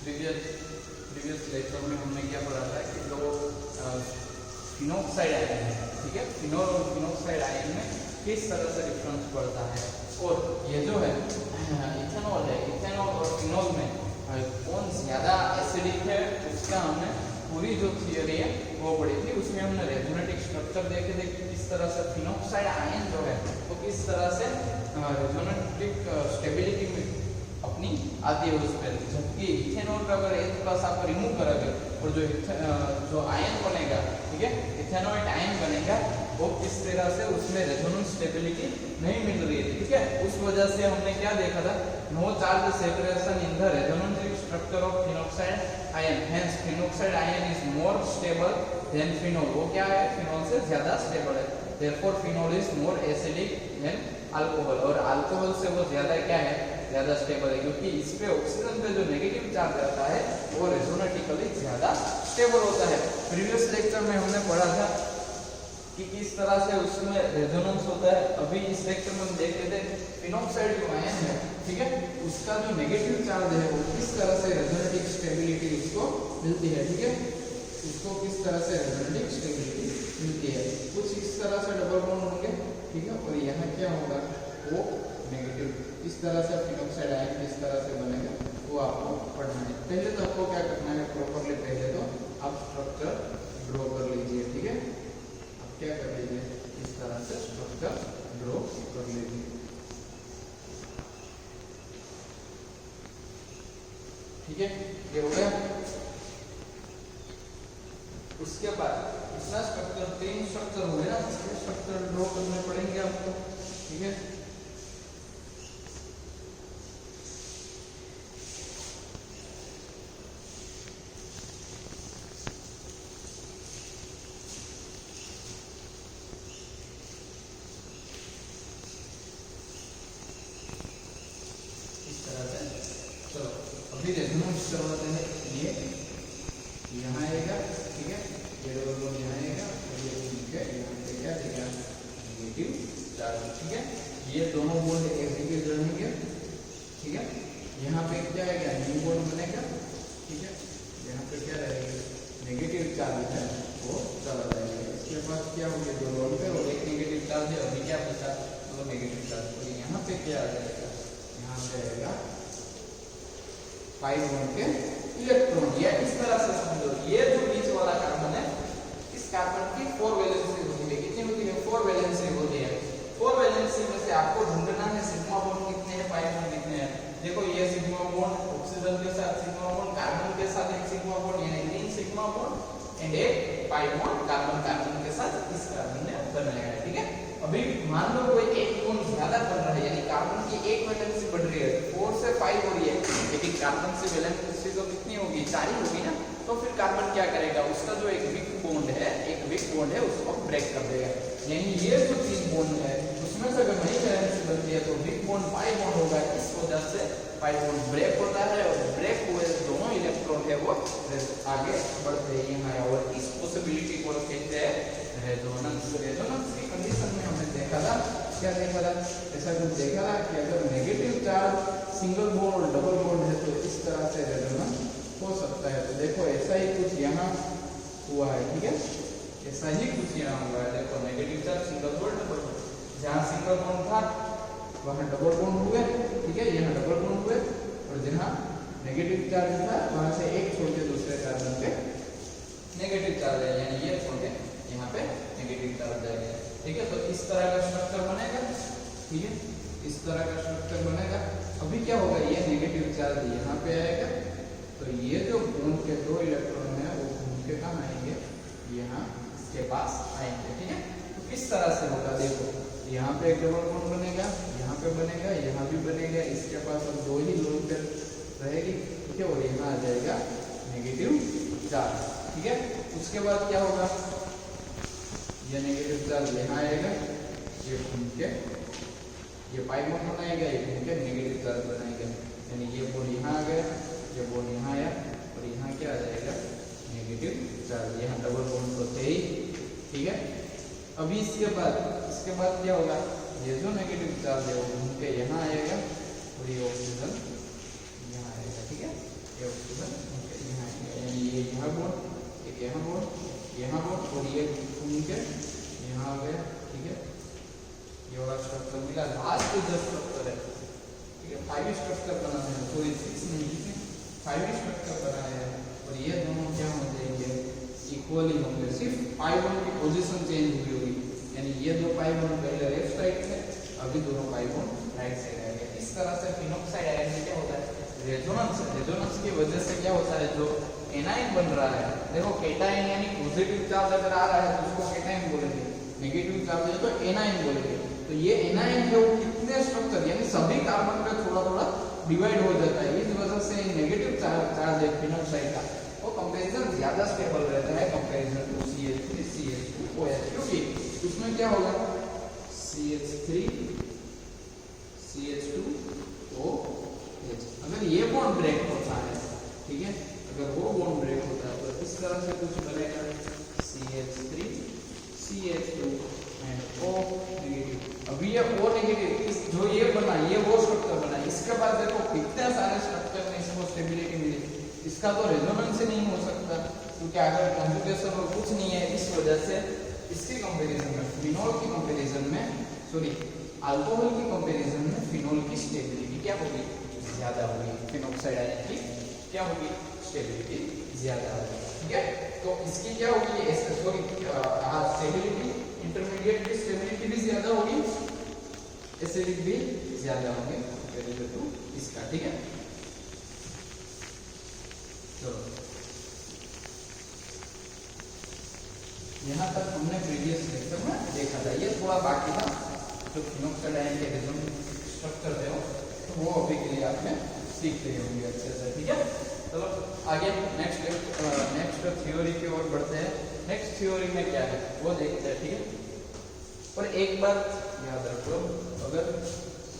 Previous lecture में हमने क्या पढ़ा था कि दो फिनोक्साइड आयन है, ठीक है, फिनोल और फिनोक्साइड आयन में किस तरह से डिफरेंस पड़ता है, और ये जो है इथेनॉल है, इथेनॉल और फिनोल में कौन ज्यादा एसिडिक है उसका हमने पूरी जो थियरी है वो पढ़ी थी। उसमें हमने रेजोनेटिक स्ट्रक्चर देखे थे कि किस तरह से फिनोक्साइड आयन जो है वो किस तरह से रेजोनेटिक स्टेबिलिटी में अपनी आती है उस पर, जबकि इथेनॉल का अगर एक प्लस आप रिमूव करोगे और जो आयन बनेगा, ठीक है, इथेनॉइड आयन बनेगा, वो किस तरह से उसमें रेजोनेंस स्टेबिलिटी नहीं मिल रही है, ठीक है। उस वजह से हमने क्या देखा था, no charge separation in the resonating structure of phenoxide ion, hence phenoxide ion is more stable than phenol, वो क्या है, फिनोल से ज्यादा स्टेबल है, therefore phenol is more acidic than alcohol, और अल्कोहल से वो ज्यादा क्या है, ज्यादा स्टेबल है, क्योंकि इस पे ऑक्सीजन पे जो नेगेटिव चार्ज रहता है वो रेजोनेटिकली ज्यादा स्टेबल होता है। प्रीवियस लेक्चर में हमने पढ़ा था कि किस तरह से उसमें रेजोनेंस होता है। अभी इस लेक्चर में हम देख रहे थे फिनोक्साइड जो आयन है, ठीक है, उसका जो नेगेटिव चार्ज है वो किस तरह से रेजोनेटिक स्टेबिलिटी उसको मिलती है, ठीक है, उसको किस तरह से रेजोनेटिक स्टेबिलिटी मिलती है, कुछ इस तरह से डबल बॉन्ड होंगे, ठीक है, और यहाँ क्या होगा, वो नेगेटिव, इस तरह से फिनोक्साइड आयन किस तरह से बनेगा वो आपको पढ़ना है। पहले तो आपको क्या करना है, प्रॉपर्ली पहले तो आप स्ट्रक्चर ड्रॉ कर लीजिए, ठीक है, आप क्या कर लीजिए, इस तरह से स्ट्रक्चर ड्रॉ कर लीजिए, ठीक है, ये हो गया। उसके बाद दूसरा स्ट्रक्चर, तीन स्ट्रक्चर हुए ना, इसके स्ट्रक्चर ड्रॉ करने पड़ेंगे आपको, ठीक है। रेजोनेंस करवाते हैं, ये यहाँ आएगा, ठीक है, ये डबल बॉन्ड यहाँ आएगा, और ये ठीक है, यहाँ पे क्या देगा, नेगेटिव चार्ज, ठीक है, ये दोनों बॉन्ड एक जगह जुड़ेंगे, ठीक है, यहाँ पे क्या आएगा, न्यू बॉन्ड बनेगा, ठीक है, यहाँ पे क्या रहेगा, नेगेटिव चार्ज है वो चला जाएगा। इसके बाद क्या हो गया, दो बॉन्ड पे और एक नेगेटिव चार्ज है, अभी क्या बचा, दो नेगेटिव चार्ज, तो यहाँ पे क्या आ जाएगा, यहाँ पे आएगा 5 बॉन्ड के इलेक्ट्रॉन, या इस तरह से समझो, ये जो बीच वाला कार्बन है, इस कार्बन की 4 वैलेंसी होती है, कितनी होती है, 4 वैलेंसी होती है। 4 वैलेंसी में से आपको ढूंढना है सिग्मा बॉन्ड कितने हैं, पाई बॉन्ड कितने हैं। देखो ये सिग्मा बॉन्ड ऑक्सीजन के साथ सिग्मा बॉन्ड, कार्बन के साथ एक सिग्मा बॉन्ड, यानी 3 सिग्मा बॉन्ड एंड एक पाई बॉन्ड कार्बन के साथ इस कार्बन ने बनाया है, ठीक है। अभी मान लो कोई एक बॉन्ड ज्यादा बन रहा है, यानी कार्बन की एक वैलेंसी बढ़ रही है, 4 से 5 हो रही है, लेकिन कार्बन से वैलेंसी तो कितनी होगी, 4 ही होगी ना, तो फिर कार्बन क्या करेगा, उसका जो एक वीक बॉन्ड है, उसको ब्रेक कर देगा, यानी ये जो 3 बॉन्ड है उसमें से अगर नई वैलेंसी बनती है तो वीक बॉन्ड पाई बॉन्ड होगा, इस वजह से पाई बॉन्ड ब्रेक होता है, और ब्रेक हुए दोनों इलेक्ट्रॉन है वो आगे बढ़ते हैं, और इस पॉसिबिलिटी को कहते हैं रेजोनेंस। रेजोनेंस की कंडीशन में हमने देखा था, क्या देखा था, ऐसा कुछ देखा था कि अगर नेगेटिव चार्ज सिंगल बॉन्ड और डबल बॉन्ड है तो इस तरह से रेजोनेंस हो सकता है। तो देखो ऐसा ही कुछ यहाँ हुआ है, ठीक है, ऐसा ही कुछ यहाँ हुआ है, देखो negative charge single bond double bond, जहाँ सिंगल बॉन्ड था वहाँ डबल बॉन्ड हुए, ठीक है, यहाँ डबल बॉन्ड हुए, और जहाँ नेगेटिव चार्ज था वहाँ से एक छोड़ के दूसरे कार्बन पे नेगेटिव चार्ज है, यानी ये छोड़ के यहाँ पे नेगेटिव चार्ज जाएगा, ठीक है। तो इस तरह का स्ट्रक्चर बनेगा, ठीक है, इस तरह का स्ट्रक्चर बनेगा। अभी क्या होगा, ये नेगेटिव चार्ज यहाँ पे आएगा, तो ये जो बॉन्ड के 2 इलेक्ट्रॉन है वो घूम के कहाँ आएंगे, यहाँ इसके पास आएंगे, ठीक है। तो किस तरह से होगा, देखो यहाँ पे एक डबल बॉन्ड बनेगा, यहाँ पे बनेगा, यहाँ भी बनेगा, इसके पास अब 2 ही लोन पेयर रहेगी, ठीक है, और यहाँ आ जाएगा नेगेटिव चार्ज, ठीक है। उसके बाद क्या होगा, ये नेगेटिव चार्ज यहाँ आएगा, ये घूम के ये पाई बॉन्ड बनाएगा, ये घूम के नेगेटिव चार्ज बनाएगा, यानी ये बॉन्ड यहाँ आ गया, ये बॉन्ड यहाँ आया, और यहाँ क्या आ जाएगा, नेगेटिव चार्ज, यहाँ डबल बॉन्ड तो थे ही, ठीक है। अभी इसके बाद क्या होगा, ये जो नेगेटिव चार्ज है वो घूम के यहाँ आएगा, और ये ऑक्सीजन यहाँ आएगा, ये ऑक्सीजन यहाँ यानी ये यहाँ बॉन्ड एक यहाँ बॉन्ड और ये घूम के यहाँ आ गया, ठीक है। ये वाला स्ट्रक्चर मिला, लास्ट जो स्ट्रक्चर है, ठीक है, 5 स्ट्रक्चर बना है, सॉरी 6 नहीं, ठीक है, 5 स्ट्रक्चर बनाया है। और ये दोनों क्या हो जाएंगे, इक्वली होंगे, सिर्फ पाई बॉन्ड की पोजीशन चेंज हुई होगी, यानी ये दो पाई बॉन्ड पहले लेफ्ट साइड थे, अभी दोनों पाई बॉन्ड राइट साइड आएंगे। इस तरह से फिनोक्साइड आयन क्या होता है, रेजोनेंस की वजह से क्या होता है, जो एनायन बन रहा है, देखो केटायन यानी पॉजिटिव चार्ज अगर आ रहा है तो उसको केटायन बोलेंगे, नेगेटिव चार्ज है तो एनायन बोलेंगे। तो ये एनायन है वो कितने स्ट्रक्चर यानी सभी कार्बन पे थोड़ा थोड़ा डिवाइड हो जाता है, इस वजह से नेगेटिव चार्ज है फिनोक्साइड का, वो कंपैरिजन ज्यादा स्टेबल रहता है कंपैरिजन टू CH3 CH2OH, क्योंकि उसमें क्या होगा CH3 CH2OH, अगर ये बॉन्ड ब्रेक होता है, ठीक है, अगर वो बॉन्ड ब्रेक होता है तो इस तरह से कुछ बनेगा CH3 CH2 and O negative. अभी ये O नेगेटिव इस जो ये बना, ये वो स्ट्रक्चर बना, इसके बाद देखो कितने सारे स्ट्रक्चर में इसको स्टेबिलिटी मिली, इसका तो रेजोनेंस ही नहीं हो सकता, क्योंकि अगर कंजुगेशन और कुछ नहीं है, इस वजह से इसके कंपैरिजन में फिनोल की कंपैरिजन में, सॉरी अल्कोहल की कंपैरिजन में फिनोल की स्टेबिलिटी क्या होगी, ज्यादा होगी, फिनोक्साइड आयन की क्या होगी, स्टेबिलिटी ज्यादा होगी, ठीक है। तो इसकी क्या होगी, सॉरी स्टेबिलिटी, इंटरमीडिएट की स्टेबिलिटी भी ज्यादा होगी, एसिडिक भी ज्यादा होंगे कंपैरिजन टू इसका, ठीक है। चलो यहाँ तक हमने प्रीवियस लेक्चर में देखा था, ये थोड़ा बाकी था जो फिनोक्साइड आयन के रेजोनेंस स्ट्रक्चर थे तो वो अभी के लिए आपने सीख रहे होंगे अच्छे से, ठीक है। चलो आगे नेक्स्ट थ्योरी की ओर बढ़ते हैं। नेक्स्ट थ्योरी में क्या है वो देखते हैं, ठीक है। और एक बात याद रखो, अगर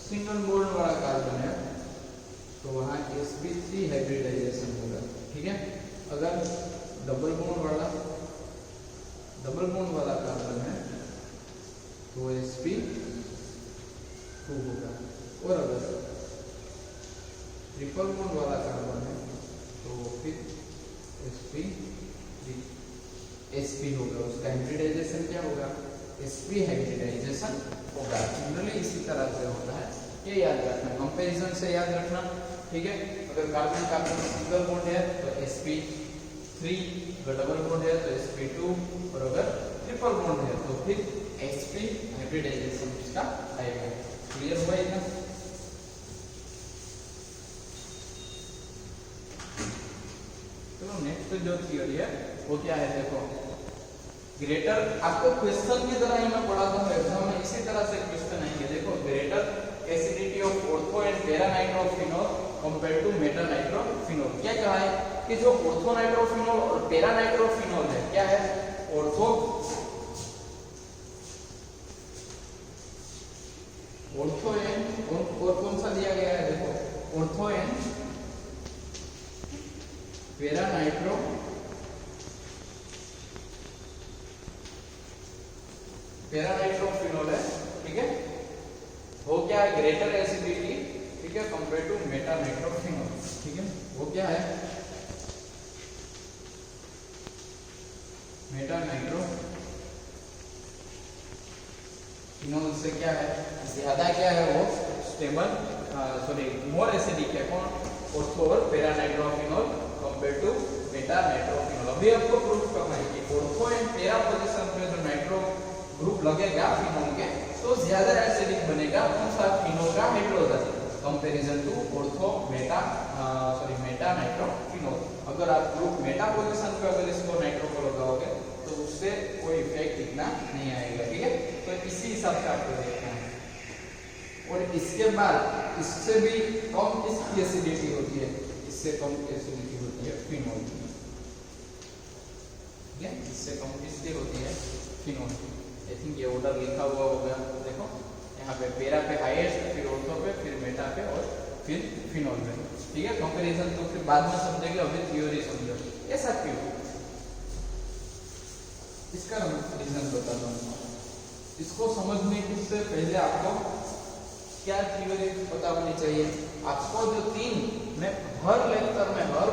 सिंगल बॉन्ड वाला कार्बन है तो वहाँ sp3 हाइब्रिडाइजेशन होगा, ठीक है। अगर डबल बॉन्ड वाला कार्बन है तो sp2 होगा, और अगर ट्रिपल बॉन्ड वाला कार्बन है तो फिर sp होगा, उसका हाइब्रिडाइजेशन क्या होगा, sp हाइब्रिडाइजेशन होगा। जनरली इसी तरह से होता है, ये याद रखना, कंपैरिजन से याद रखना, ठीक है। अगर कार्बन कार्बन सिंगल बॉन्ड है तो sp3, अगर डबल बॉन्ड है तो sp2, और अगर ट्रिपल बॉन्ड है तो फिर sp हाइब्रिडाइजेशन इसका आएगा। क्लियर हुआ इतना? चलो नेक्स्ट जो थ्योरी है वो क्या है, देखो ग्रेटर, आपको क्वेश्चन की तरह ही मैं पढ़ाता हूँ एग्जाम में, इसी तरह से क्वेश्चन आएंगे। देखो greater acidity of ortho and para nitrophenol compare to meta nitrophenol, क्या कहा है कि जो ऑर्थो नाइट्रोफिनोल और पैरा नाइट्रोफिनोल है, क्या है, ऑर्थो एंड और कौन सा दिया गया है, देखो ऑर्थो एंड पैरा नाइट्रोफिनोल है, ठीक है। वो क्या है, ग्रेटर एसिडिटी, ठीक है, कंपेयर टू मेटा नाइट्रोफिनोल, ठीक है। वो क्या है, मेटा नाइट्रोफिनोल से क्या है, ज्यादा क्या है, वो स्टेबल, सॉरी मोर एसिडिक है, कौन, ऑर्थो और para nitrophenol compare to meta nitrophenol. अभी आपको प्रूफ करना है कि ऑर्थो एंड पैरा पोजीशन पे जो नाइट्रो ग्रुप लगेगा फिनोल के तो ज्यादा एसिडिक बनेगा, कौन सा, फिनोल का hydrogen, comparison to ortho meta nitrophenol. अगर आप ग्रुप मेटा पोजीशन पे अगर इसको नाइट्रो को लगाओगे तो उससे कोई इफेक्ट इतना नहीं आएगा, ठीक है। तो इसी हिसाब से आपको देखना है। और इसके बाद इससे भी कम किसकी एसिडिटी होती है, इससे कम एसिडिटी होती है फिनोल की, ठीक है। इससे कम किसकी होती है, फिनोल की। आई थिंक ये ऑर्डर लिखा हुआ होगा, देखो यहाँ पे पैरा पे हाईएस्ट, फिर ऑर्थो पे, फिर मेटा पे और फिर फिनोल पे, ठीक है। कंपैरिजन तो फिर बाद में समझेंगे, अभी थ्योरी समझो। ऐसा क्यों, इसका रीजन बताता हूँ। इसको समझने से पहले आपको क्या थ्योरी पता होनी चाहिए। आपको जो 3 मैं हर लेक्चर में, हर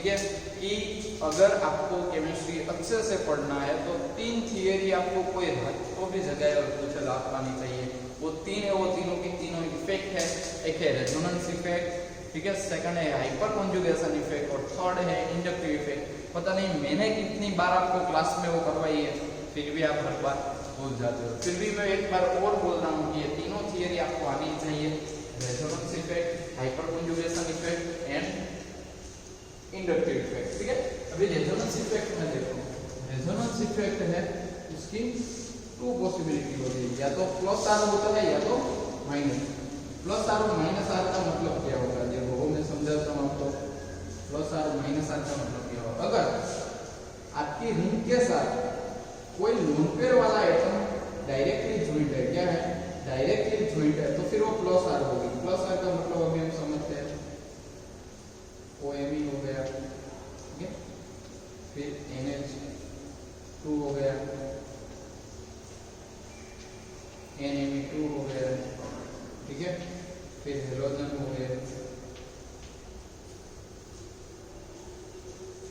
ठीक है, कि अगर आपको केमिस्ट्री अच्छे से पढ़ना है तो 3 थियरी आपको कोई तो भी जगह और कुछ लाभ पानी चाहिए। वो 3 है, वो तीनों की तीनों इफेक्ट है। एक है रेजोनेंस इफेक्ट, ठीक है, सेकंड है हाइपर कॉन्जुगेशन इफेक्ट और थर्ड है इंडक्टिव इफेक्ट। पता नहीं मैंने कितनी बार आपको क्लास में वो करवाई है, फिर भी आप हर बार भूल जाते हो। फिर भी मैं एक बार और बोल रहा हूँ कि ये तीनों थियरी आपको आनी चाहिए, resonance effect, hyper conjugation effect and inductive effect. ठीक है, अभी रेजोनेंस इफेक्ट में देखो, रेजोनेंस इफेक्ट है उसकी 2 पॉसिबिलिटी होती है, या तो प्लस आर होता है या तो माइनस। प्लस आर और माइनस आर का मतलब क्या होगा, देखो वो मैं समझाता हूँ आपको। प्लस आर माइनस आर का मतलब क्या होगा, अगर आपकी रिंग के साथ कोई लोन पेयर वाला एटम डायरेक्टली ज्वाइंट है, क्या है, डायरेक्टली ज्वाइंट है, तो फिर वो प्लस आर होगी। प्लस आर का मतलब अभी हम समझते हैं, OMe हो गया, ठीक है, फिर NH2 हो गया, NMe2 हो गया, ठीक है, फिर हेलोजन हो गया,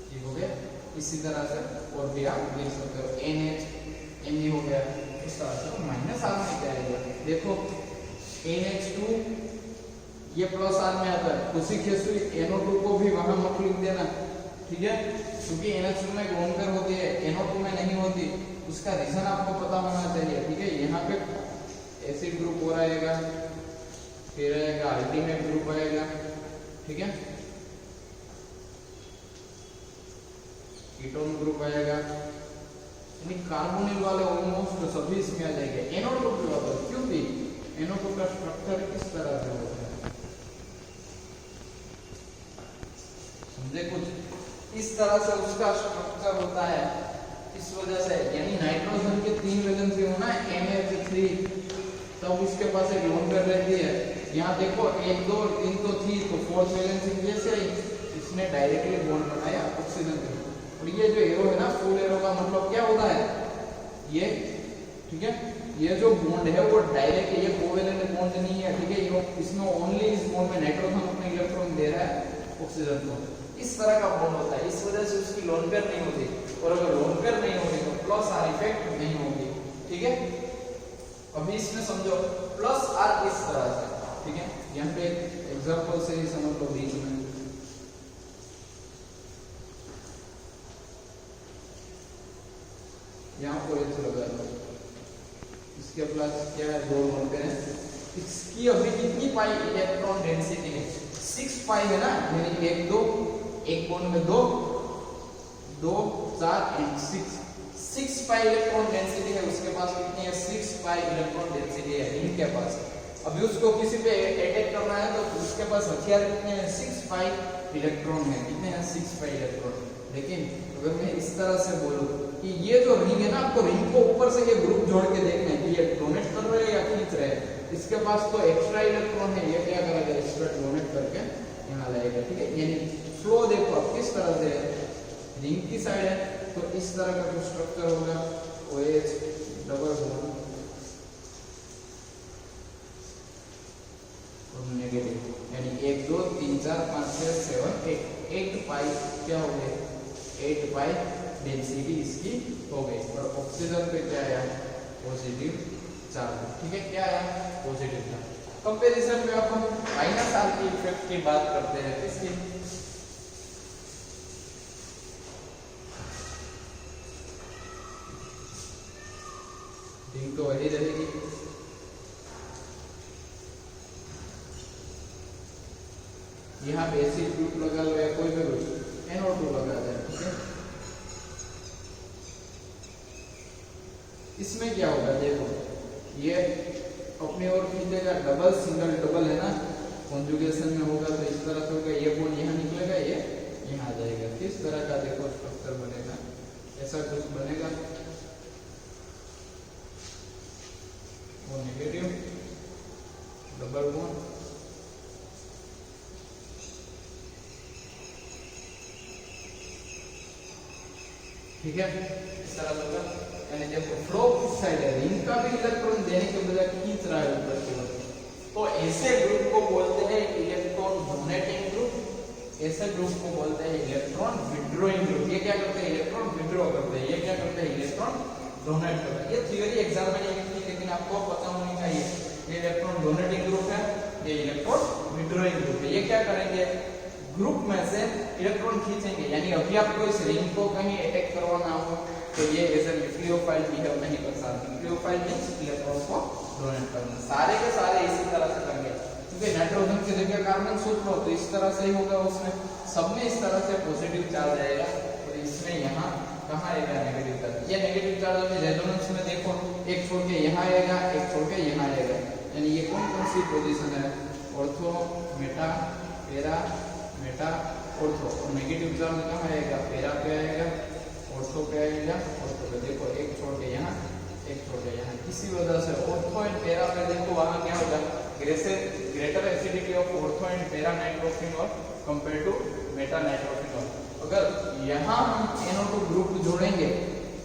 ठीक हो गया। इसी तरह से और भी आप देख सकते हो, NH Me हो गया। इस तरह से माइनस आर में क्या आएगा, देखो NH2 ये प्लस आर में आता है, उसी केस में NO2 को भी वहां मत लिख देना, ठीक है, क्योंकि NH2 में लोन पेयर होती है, NO2 में नहीं होती। उसका रीजन आपको पता होना चाहिए, ठीक है। यहाँ पे एसिड ग्रुप हो रहेगा, फिर आएगा अल्टीमेट ग्रुप आएगा, ठीक है, कीटोन ग्रुप आएगा, यानी कार्बोनिल वाले ऑलमोस्ट सभी इसमें आ जाएंगे। NO2 भी होता है, क्योंकि NO2 का स्ट्रक्चर किस तरह से होता है, समझे कुछ इस तरह से उसका स्ट्रक्चर होता है। इस वजह से यानी नाइट्रोजन के 3 वैलेंसी होना है, NH3, तब उसके पास एक लोन पेयर रहती है। यहाँ देखो 1 2 और 3 तो थी, तो 4th वैलेंसी जैसे इसने डायरेक्टली बॉन्ड बनाया ऑक्सीजन के। और ये जो एरो है ना, फुल एरो का मतलब क्या होता है, ये, ठीक है, ये जो बॉन्ड है वो डायरेक्ट, ये कोवेलेंट बॉन्ड नहीं है, ठीक है, ये इसमें ओनली इस बॉन्ड में नाइट्रोजन अपने इलेक्ट्रॉन दे रहा है ऑक्सीजन को। इस तरह का बॉन्ड होता है, इस वजह से उसकी लोन पेयर नहीं होती। और अगर लोन पेयर नहीं होगी तो प्लस आर इफेक्ट नहीं होगी, ठीक है। अभी इसमें समझो प्लस आर इस तरह से, ठीक है, यहाँ पे एग्जांपल से ही समझ लो। बीच में यहाँ पर H लगा लो, इसके प्लस क्या है, 2 लोन पेयर है। इसकी अभी कितनी पाई इलेक्ट्रॉन डेंसिटी है, 6 पाई है ना, यानी 1 2 एक बॉन्ड में 2 2 4 एंड 6 पाई इलेक्ट्रॉन डेंसिटी है। उसके पास कितनी है, 6 पाई इलेक्ट्रॉन डेंसिटी है रिंग के पास। अभी उसको किसी पे अटैक करना है तो उसके पास हथियार कितने हैं, 6 पाई इलेक्ट्रॉन है। कितने हैं, 6 पाई इलेक्ट्रॉन। लेकिन अगर मैं इस तरह से बोलूं कि ये जो रिंग है ना, आपको रिंग को ऊपर से ये ग्रुप जोड़ के देखना है कि ये डोनेट कर रहे हैं या खींच रहे हैं। इसके पास तो एक्स्ट्रा इलेक्ट्रॉन है, ये क्या करेगा, एक्स्ट्रा डोनेट करके यहाँ लाएगा, ठीक है। यानी फ्लो देखो आप किस तरह से है, रिंग की साइड है तो इस तरह का जो स्ट्रक्चर होगा, OH डबल बॉन्ड और नेगेटिव, यानी 1 2 3 4 5 6 7 8 पाई क्या हो गए, 8 पाई डेंसिटी इसकी हो गई। और ऑक्सीजन पे क्या आया, पॉजिटिव चार्ज, ठीक है, क्या आया, पॉजिटिव चार्ज। कंपैरिजन में अब हम माइनस आर की इफेक्ट की बात करते हैं, इसकी रिंग तो वही रहेगी, यहाँ पे एसिड ग्रुप लगा लो या कोई भी ग्रुप, NO2 लगा दे, ठीक है। इसमें क्या होगा, देखो ये अपनी ओर खींचेगा, डबल सिंगल डबल है ना, कॉन्जुगेशन में होगा तो इस तरह से होगा, ये बॉन्ड यहाँ निकलेगा, ये यहाँ आ जाएगा। किस तरह का देखो स्ट्रक्चर बनेगा, ऐसा कुछ बनेगा, वो नेगेटिव डबल बॉन्ड, ठीक है, इस तरह से होगा। यानी देखो फ्लो किस साइड है, रिंग का भी इलेक्ट्रॉन देने के बजाय खींच रहा है ऊपर की ओर, तो ऐसे ग्रुप को बोलते हैं इलेक्ट्रॉन डोनेटिंग ग्रुप ऐसे ग्रुप को बोलते हैं इलेक्ट्रॉन विड्रॉइंग ग्रुप। ये क्या करते हैं? इलेक्ट्रॉन विड्रॉ करते हैं। ये क्या करते हैं? इलेक्ट्रॉन डोनेट करते हैं। ये थ्योरी एग्जाम में नहीं मिलती, लेकिन आपको पता होनी चाहिए। ये इलेक्ट्रॉन डोनेटिंग ग्रुप है, ये इलेक्ट्रॉन विड्रॉइंग ग्रुप है। ये क्या करेंगे? ग्रुप में से इलेक्ट्रॉन खींचेंगे। यानी अभी आपको इस रिंग को कहीं अटैक करवाना हो तो ये एज ए न्यूक्लियोफाइल बिहेव नहीं कर सकता। न्यूक्लियोफाइल मींस इलेक्ट्रॉन को डोनेट करना। सारे के सारे इसी तरह से करेंगे, क्योंकि नाइट्रोजन की जगह कार्बन सूत्र हो तो इस तरह से ही होगा। उसमें सब में इस तरह से पॉजिटिव चार्ज आएगा, और इसमें यहाँ कहाँ आएगा? Negative charge. ये नेगेटिव चार्ज अभी रेजोनेंस में देखो, एक छोड़ के यहाँ आएगा, एक छोड़ के यहाँ आएगा। यानी ये कौन कौन सी पोजीशन है? Ortho, Meta, para, Meta, ortho. और नेगेटिव चार्ज कहाँ आएगा? पैरा पे आएगा, ऑर्थो पे आएगा, ऑर्थो पे। देखो एक छोड़ के यहाँ, एक छोड़ के यहाँ। किसी वजह से ऑर्थो एंड पैरा पे देखो वहाँ क्या होगा? Greater acidity of ortho and para nitrophenol compare to meta nitrophenol. अगर यहाँ हम NO2 ग्रुप जोड़ेंगे,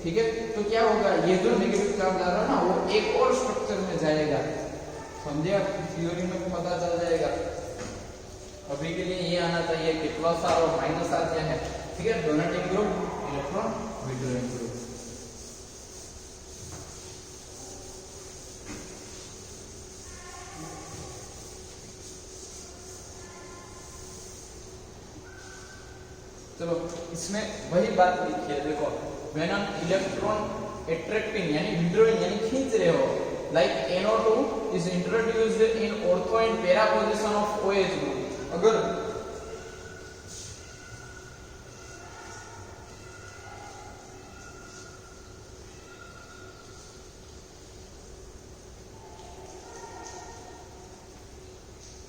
ठीक है, तो क्या होगा? ये जो नेगेटिव चार्ज आ रहा है ना, वो एक और स्ट्रक्चर में जाएगा। समझे आप? थ्योरी में पता चल जाएगा। अभी के लिए ये आना चाहिए कि प्लस आर और माइनस आर क्या है, ठीक है? Donating group, electron withdrawing group. चलो इसमें वही बात लिखी है, देखो व्हेन एन इलेक्ट्रॉन अट्रैक्टिंग यानी विड्रॉइंग यानी खींच रहे हो, like NO2 is introduced in ortho and para position of OH group. अगर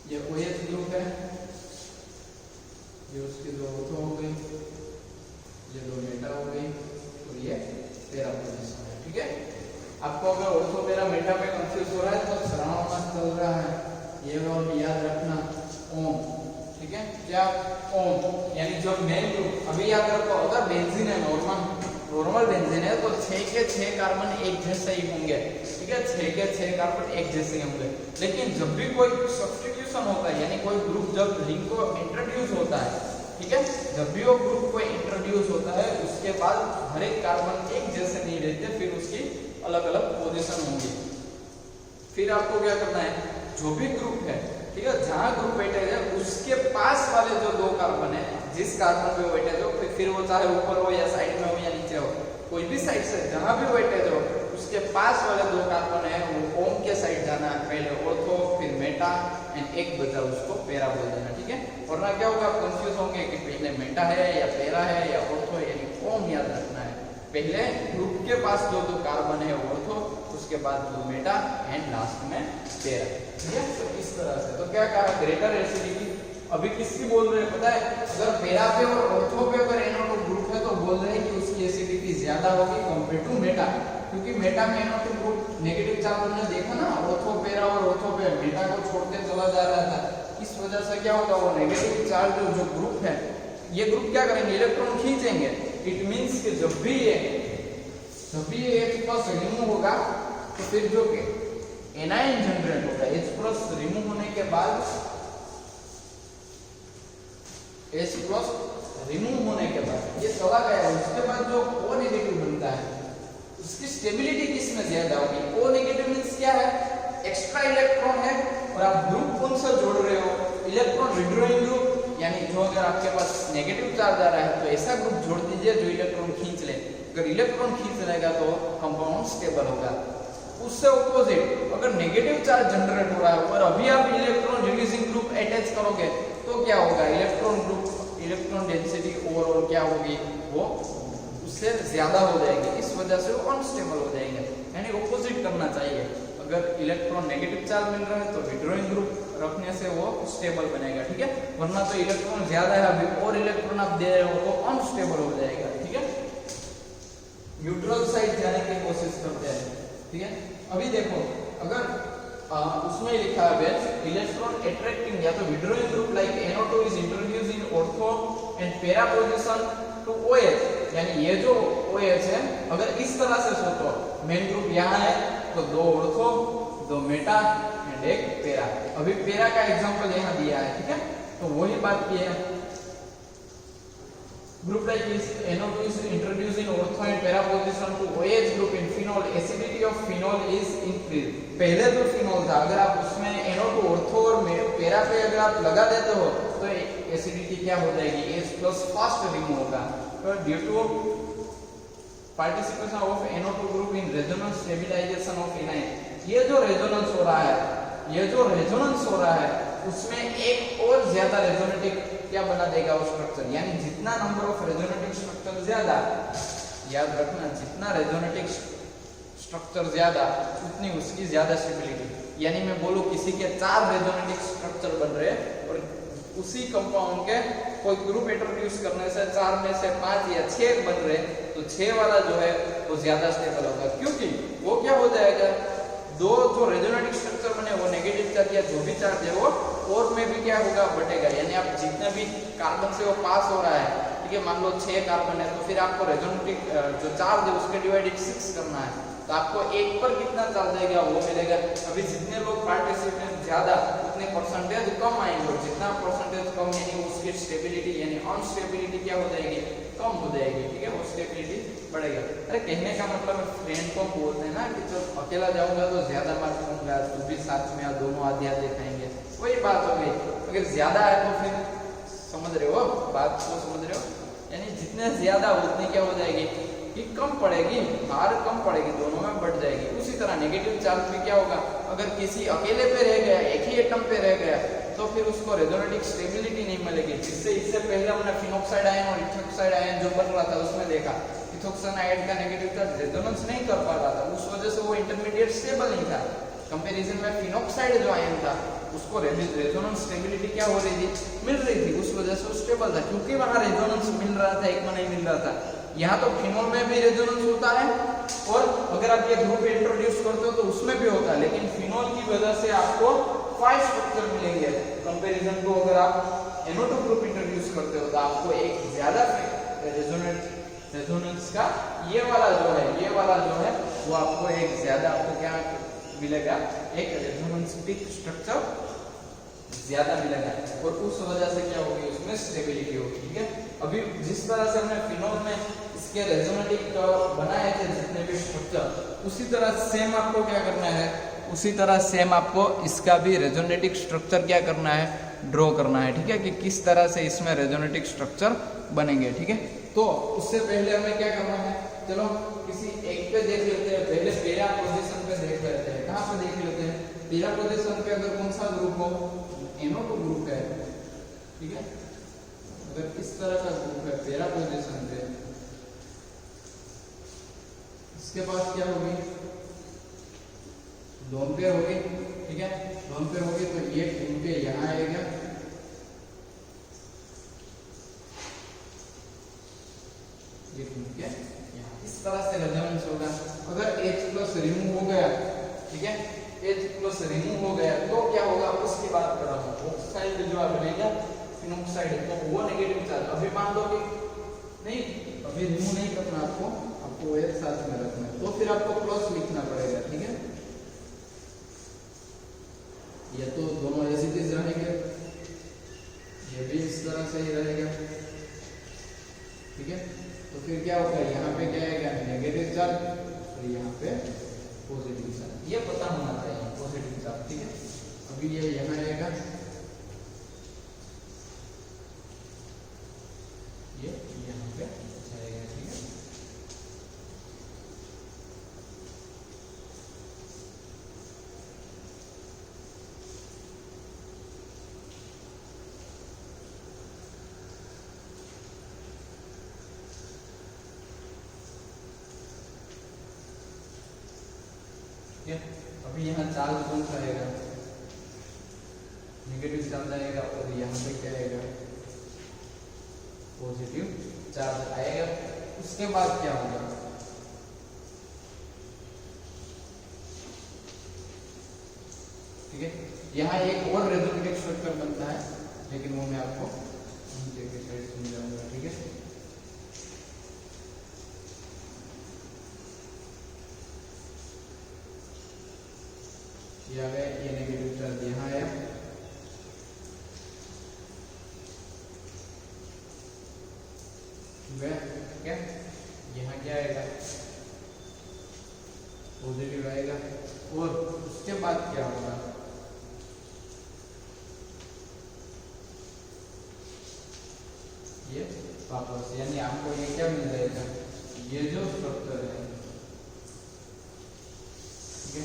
ये OH ग्रुप है, ये उसकी दो ऑर्थो हो गई, ये दो मेटा हो गई, और ये पैरा पोजीशन है, ठीक है? आपको अगर ऑर्थो पैरा मेटा में कंफ्यूज हो रहा है तो श्रवण मत चल रहा है, ये वर्ड याद रखना, ओम, ठीक है? क्या? ओम। यानी जो मेन ग्रुप, अभी याद रखो, अगर बेंजीन है, नॉर्मल बेंजीन है तो 6 के 6 कार्बन एक जैसे ही होंगे, ठीक है? 6 के 6 कार्बन एक जैसे ही होंगे। लेकिन जब भी कोई सब्स्टिट्यूशन होता है, यानी कोई ग्रुप जब लिंक को इंट्रोड्यूस होता है, ठीक है, जब भी वो ग्रुप को इंट्रोड्यूस होता है उसके बाद हर एक कार्बन एक जैसे नहीं रहते, फिर उसकी अलग अलग पोजीशन होंगी। फिर आपको क्या करना है? जो भी ग्रुप है, ठीक है, जहां ग्रुप वेटेज है उसके पास वाले जो दो कार्बन है, जिस कार्बन पे वेटेज हो, फिर वो चाहे ऊपर हो या साइड में हो या नीचे हो, कोई भी साइड से जहां भी वेटेज हो, उसके पास वाले दो कार्बन है वो ओम के साइड जाना है, पहले ऑर्थो फिर मेटा एंड एक बचा उसको पैरा बोल देना, ठीक है? वरना क्या होगा? आप कंफ्यूज होंगे कि पहले मेटा है या पैरा है या ऑर्थो, यानी ओम याद रखना है। पहले ग्रुप के पास जो दो कार्बन है ऑर्थो, उसके बाद दो मेटा एंड लास्ट में पैरा, ठीक है? तो इस तरह से। तो क्या कहा? Greater acidity. अभी किसकी बोल रहे हैं पता है? अगर पैरा पे और ऑर्थो पे अगर NO2 ग्रुप है तो बोल रहे हैं कि उसकी एसिडिटी ज्यादा होगी कंपेयर टू मेटा, क्योंकि मेटा में NO2 ग्रुप नेगेटिव चार्ज हमने देखा ना, ऑर्थो पैरा और ऑर्थो पे मेटा को छोड़ते चला जा रहा था। इस वजह से क्या होगा? वो नेगेटिव चार्ज जो ग्रुप है, ये ग्रुप क्या करेंगे? इलेक्ट्रॉन खींचेंगे। इट मींस कि जब भी ये H+ रिमूव होगा तो फिर जो एनायन जनरेट होगा, H+ रिमूव होने के बाद H+ रिमूव होने के बाद ये चला गया, उसके बाद जो O नेगेटिव बनता है उसकी स्टेबिलिटी किसमें ज्यादा होगी? O नेगेटिव मींस क्या है? एक्स्ट्रा इलेक्ट्रॉन है, और आप ग्रुप कौन सा जोड़ रहे हो? Electron withdrawing group. यानी जो अगर आपके पास नेगेटिव चार्ज आ रहा है तो ऐसा ग्रुप जोड़ दीजिए जो इलेक्ट्रॉन खींच ले। अगर इलेक्ट्रॉन खींच लेगा तो कंपाउंड स्टेबल होगा। उससे ऑपोजिट अगर नेगेटिव चार्ज जनरेट हो रहा है और अभी आप इलेक्ट्रॉन रिलीजिंग ग्रुप अटैच करोगे तो क्या होगा? इलेक्ट्रॉन डेंसिटी ओवरऑल क्या होगी? वो उससे ज्यादा हो जाएगी, इस वजह से वो अनस्टेबल हो जाएंगे। यानी ऑपोजिट करना चाहिए। अगर इलेक्ट्रॉन नेगेटिव चार्ज मिल रहा है तो विड्रॉइंग ग्रुप रखने से वो स्टेबल बनेगा, ठीक है? वरना तो इलेक्ट्रॉन ज्यादा है अभी और इलेक्ट्रॉन आप दे रहे हो तो अनस्टेबल हो जाएगा, ठीक है? न्यूट्रल साइड जाने की कोशिश करते हैं, ठीक है? अभी देखो, अगर उसमें लिखा है इलेक्ट्रॉन अट्रैक्टिंग या तो withdrawing group like NO2 is introduced in ortho and para position to OH, यानी ये जो OH है अगर इस तरह से सोचो, मेन ग्रुप यहाँ है तो दो ऑर्थो, दो मेटा एंड एक पैरा। अभी पैरा का एग्जांपल यहाँ दिया है, ठीक है? तो वही बात की है, Group like this NO2 is introduced in ortho and para position to OH group in phenol. Acidity of phenol is increased. पहले तो फिनोल था, अगर आप उसमें NO2 ऑर्थो और पैरा पे अगर आप लगा देते हो तो एसिडिटी क्या हो जाएगी, H+ फास्ट रिमूव होगा. तो due to participation of NO2 group in resonance stabilisation of anion, ये जो रेजोनेंस हो रहा है उसमें एक और ज्यादा रेजोनेटिक क्या बना देगा वो स्ट्रक्चर, यानी जितना नंबर ऑफ रेजोनेटिक स्ट्रक्चर ज्यादा, याद रखना जितना रेजोनेटिक स्ट्रक्चर ज्यादा उतनी उसकी ज्यादा स्टेबिलिटी. यानी मैं बोलूं किसी के 4 रेजोनेटिक स्ट्रक्चर बन रहे हैं और उसी कंपाउंड के कोई ग्रुप इंट्रोड्यूस करने से 4 में से 5 या 6 बन रहे, तो 6 वाला जो है वो ज्यादा स्टेबल होगा, क्योंकि वो क्या हो जाएगा, दो जो रेजोनेटिक स्ट्रक्चर बने वो नेगेटिव चार्ज या जो भी चार्ज है वो और में भी क्या होगा, बढ़ेगा. यानी आप जितने भी कार्बन से वो पास हो रहा है, ठीक है, मान लो 6 कार्बन है तो फिर आपको रेजोनेटिक जो चार्ज है उसके डिवाइडेड 6 करना है, तो आपको 1 पर कितना चार्ज आएगा वो मिलेगा. अभी जितने लोग पार्टिसिपेंट ज्यादा उतने परसेंटेज कम आएंगे और जितना परसेंटेज कम यानी उसकी स्टेबिलिटी यानी अनस्टेबिलिटी क्या हो जाएगी, कम हो जाएगी. ठीक है, वो स्टेबिलिटी बढ़ेगा. अरे कहने का मतलब फ्रेंड को बोलते हैं ना कि जब अकेला जाऊंगा तो ज्यादा मार्क्स दूंगा, तू भी साथ में दोनों आधी आधी खाएंगे, वही बात हो गई. अगर ज्यादा है तो फिर समझ रहे हो बात को, समझ रहे हो, यानी जितने ज्यादा उतनी क्या हो जाएगी कि कम पड़ेगी, हार कम पड़ेगी, दोनों में बढ़ जाएगी. उसी तरह नेगेटिव चार्ज में क्या होगा, अगर किसी अकेले पे रह गया, एक ही एटम पे रह गया तो फिर उसको रेजोनेटिक स्टेबिलिटी नहीं मिलेगी. जिससे इससे पहले हमने फिनोक्साइड आयन और इथोक्साइड आयन जो बन रहा था उसमें देखा इथोक्साइड का नेगेटिव चार्ज रेजोनेंस नहीं कर पा रहा था, उस वजह से वो इंटरमीडिएट स्टेबल नहीं था. कंपैरिजन में फिनोक्साइड जो आयन था उसको रेजोनेंस स्टेबिलिटी क्या हो रही थी, मिल रही थी, उस वजह से वो स्टेबल था, क्योंकि वहां रेजोनेंस मिल रहा था, एक में नहीं मिल रहा था. यहाँ तो फिनोल में भी रेजोनेंस होता है और अगर आप ये ग्रुप इंट्रोड्यूस करते हो तो उसमें भी होता है, लेकिन फिनोल की वजह से आपको 5 स्ट्रक्चर मिलेंगे. कंपैरिजन को अगर आप NO2 ग्रुप इंट्रोड्यूस करते हो तो आपको एक ज्यादा रेजोनेंस का ये वाला जो है वो आपको एक ज्यादा आपको क्या मिलेगा, एक रेजोनेंस स्ट्रक्चर ज्यादा मिलेगा और उस वजह से क्या होगी, उसमें स्टेबिलिटी होगी. ठीक है, अभी जिस तरह से हमने फिनोल में इसके रेजोनेटिक बनाए थे जितने भी स्ट्रक्चर, उसी तरह सेम आपको क्या करना है, उसी तरह सेम आपको इसका भी रेजोनेटिक स्ट्रक्चर क्या करना है, ड्रॉ करना है. ठीक है, कि किस तरह से इसमें रेजोनेटिक स्ट्रक्चर बनेंगे. ठीक है, तो उससे पहले हमें क्या करना है, चलो किसी एक पे देख लेते हैं. पहले पैरा पोजीशन पे देख लेते हैं. कहाँ पे देख लेते हैं, पैरा पोजीशन पे अगर कौन सा ग्रुप हो, NO2 ग्रुप है. ठीक है, अगर इस तरह का ग्रुप है पैरा पोजीशन पे, इसके पास क्या होगी, लोन पेयर होगी. ठीक है, लोन पेयर होगी तो ये घूम के यहाँ आएगा, ये घूम के यहाँ, इस तरह से रेजोनेंस होगा. अगर H+ रिमूव हो गया, ठीक है, H+ रिमूव हो गया तो क्या होगा, उसकी बात कर रहा हूँ. ऑक्साइड जो आप लेगा फिनोक्साइड तो वो नेगेटिव चार्ज, अभी मान लो कि नहीं, अभी रिमूव नहीं करना, आपको एक साथ में रखना है, तो फिर आपको प्लस लिखना पड़ेगा. ठीक है, ये तो दोनों ऐसे ही रहेंगे, ये भी इस तरह से ही रहेगा. ठीक है, तो फिर क्या होगा, यहाँ पे क्या आएगा, नेगेटिव चार्ज और यहाँ पे पॉजिटिव चार्ज. ये पता होना चाहिए, पॉजिटिव चार्ज. ठीक है, अभी ये यहाँ आएगा, ये यहाँ पे जाएगा. ठीक है, अभी यहाँ चार्ज कौन सा आएगा, नेगेटिव चार्ज आएगा और यहाँ पे क्या आएगा, पॉजिटिव चार्ज आएगा. उसके बाद क्या होगा, ठीक है, यहाँ एक और रेजोनेटिक स्ट्रक्चर बनता है, लेकिन वो मैं आपको नीचे के साइड समझाऊंगा. ठीक है, ये आ गया, ये नेगेटिव चार्ज यहाँ आया, क्या यहाँ क्या आएगा, पॉजिटिव आएगा। और उसके बाद क्या होगा, ये वापस, यानी आपको ये क्या मिल जाएगा, ये जो स्ट्रक्चर है, ठीक है,